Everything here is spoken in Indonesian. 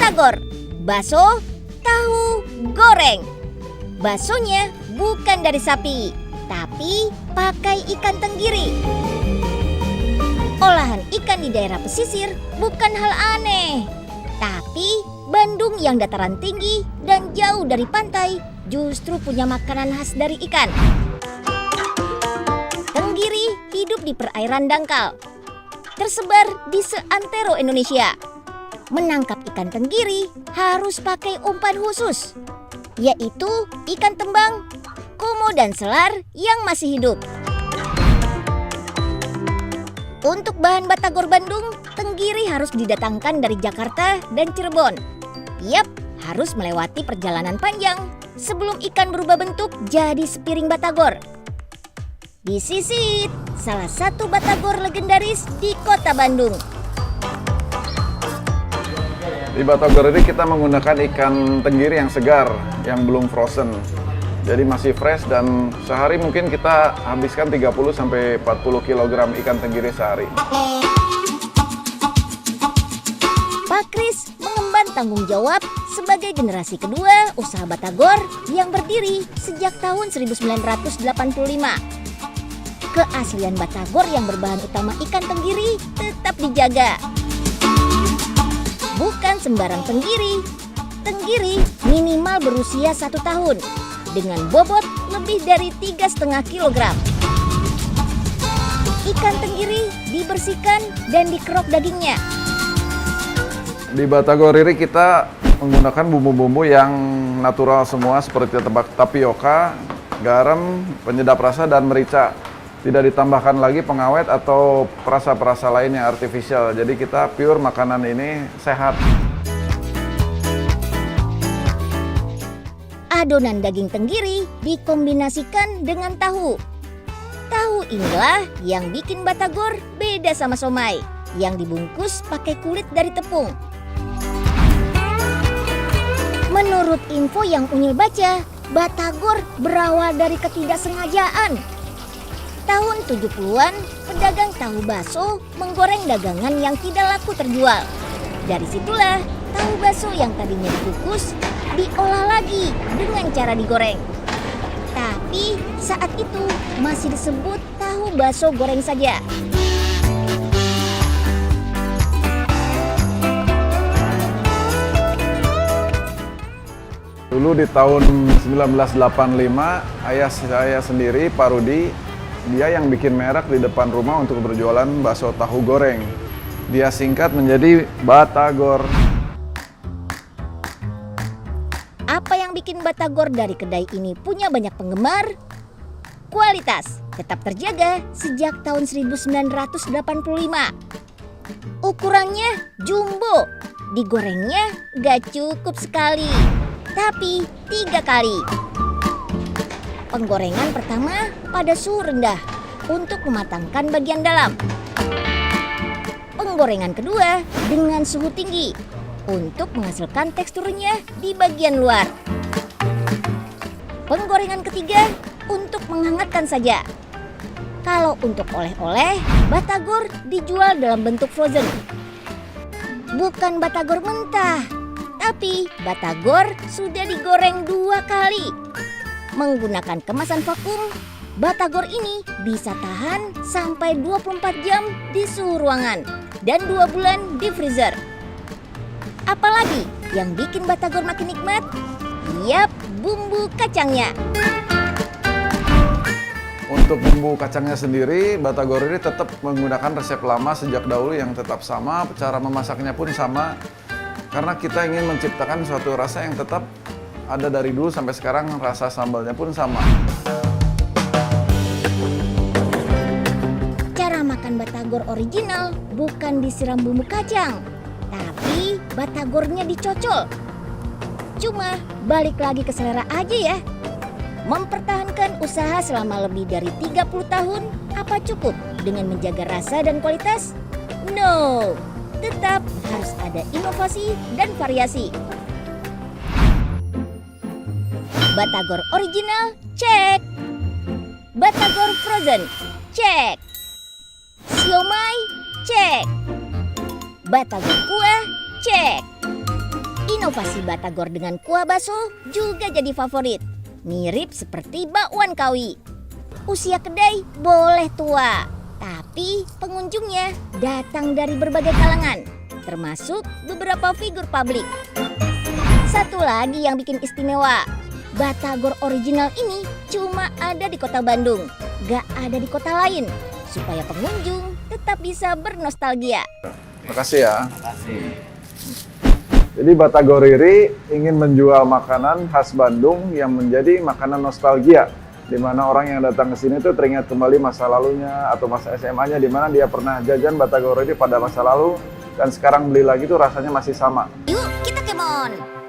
Batagor, bakso, tahu, goreng. Baksonya bukan dari sapi, tapi pakai ikan tenggiri. Olahan ikan di daerah pesisir bukan hal aneh. Tapi Bandung yang dataran tinggi dan jauh dari pantai justru punya makanan khas dari ikan. Tenggiri hidup di perairan dangkal, tersebar di seantero Indonesia. Menangkap ikan tenggiri harus pakai umpan khusus, yaitu ikan tembang, komo dan selar yang masih hidup. Untuk bahan batagor Bandung, tenggiri harus didatangkan dari Jakarta dan Cirebon. Yap, harus melewati perjalanan panjang sebelum ikan berubah bentuk jadi sepiring batagor. Disisit, salah satu batagor legendaris di kota Bandung. Di batagor ini kita menggunakan ikan tenggiri yang segar, yang belum frozen. Jadi masih fresh dan sehari mungkin kita habiskan 30-40 kg ikan tenggiri sehari. Pak Kris mengemban tanggung jawab sebagai generasi kedua usaha batagor yang berdiri sejak tahun 1985. Keaslian batagor yang berbahan utama ikan tenggiri tetap dijaga. Bukan sembarang tenggiri. Tenggiri minimal berusia 1 tahun dengan bobot lebih dari 3,5 kg. Ikan tenggiri dibersihkan dan dikerok dagingnya. Di batagor ini kita menggunakan bumbu-bumbu yang natural semua seperti tapioka, garam, penyedap rasa, dan merica. Tidak ditambahkan lagi pengawet atau perasa-perasa lain yang artifisial. Jadi kita pure makanan ini sehat. Adonan daging tenggiri dikombinasikan dengan tahu. Tahu inilah yang bikin batagor beda sama somai yang dibungkus pakai kulit dari tepung. Menurut info yang Unyil baca, batagor berawal dari ketidaksengajaan. Tahun 70-an, pedagang tahu bakso menggoreng dagangan yang tidak laku terjual. Dari situlah tahu bakso yang tadinya dikukus diolah lagi dengan cara digoreng. Tapi saat itu masih disebut tahu bakso goreng saja. Dulu di tahun 1985, ayah saya sendiri, Pak Rudi, dia yang bikin merek di depan rumah untuk berjualan bakso tahu goreng. Dia singkat menjadi Batagor. Apa yang bikin batagor dari kedai ini punya banyak penggemar? Kualitas tetap terjaga sejak tahun 1985. Ukurannya jumbo, digorengnya gak cukup sekali, tapi 3 kali. Penggorengan pertama pada suhu rendah untuk mematangkan bagian dalam. Penggorengan kedua dengan suhu tinggi untuk menghasilkan teksturnya di bagian luar. Penggorengan ketiga untuk menghangatkan saja. Kalau untuk oleh-oleh, batagor dijual dalam bentuk frozen. Bukan batagor mentah, tapi batagor sudah digoreng 2 kali. Menggunakan kemasan vakum, batagor ini bisa tahan sampai 24 jam di suhu ruangan dan 2 bulan di freezer. Apalagi yang bikin batagor makin nikmat? Yap, bumbu kacangnya. Untuk bumbu kacangnya sendiri, batagor ini tetap menggunakan resep lama sejak dahulu yang tetap sama, cara memasaknya pun sama. Karena kita ingin menciptakan suatu rasa yang tetap ada dari dulu sampai sekarang, rasa sambalnya pun sama. Cara makan batagor original bukan disiram bumbu kacang, tapi batagornya dicocol. Cuma balik lagi ke selera aja ya. Mempertahankan usaha selama lebih dari 30 tahun, apa cukup dengan menjaga rasa dan kualitas? No, tetap harus ada inovasi dan variasi. Batagor original, cek. Batagor frozen, cek. Siomay, cek. Batagor kuah, cek. Inovasi batagor dengan kuah bakso juga jadi favorit. Mirip seperti bakwan Kawi. Usia kedai boleh tua, tapi pengunjungnya datang dari berbagai kalangan, termasuk beberapa figur publik. Satu lagi yang bikin istimewa, batagor original ini cuma ada di kota Bandung, gak ada di kota lain, supaya pengunjung tetap bisa bernostalgia. Makasih ya. Jadi Batagor Riri ingin menjual makanan khas Bandung yang menjadi makanan nostalgia, di mana orang yang datang ke sini tuh teringat kembali masa lalunya atau masa SMA-nya, di mana dia pernah jajan Batagor Riri pada masa lalu dan sekarang beli lagi tuh rasanya masih sama. Yuk kita kemon!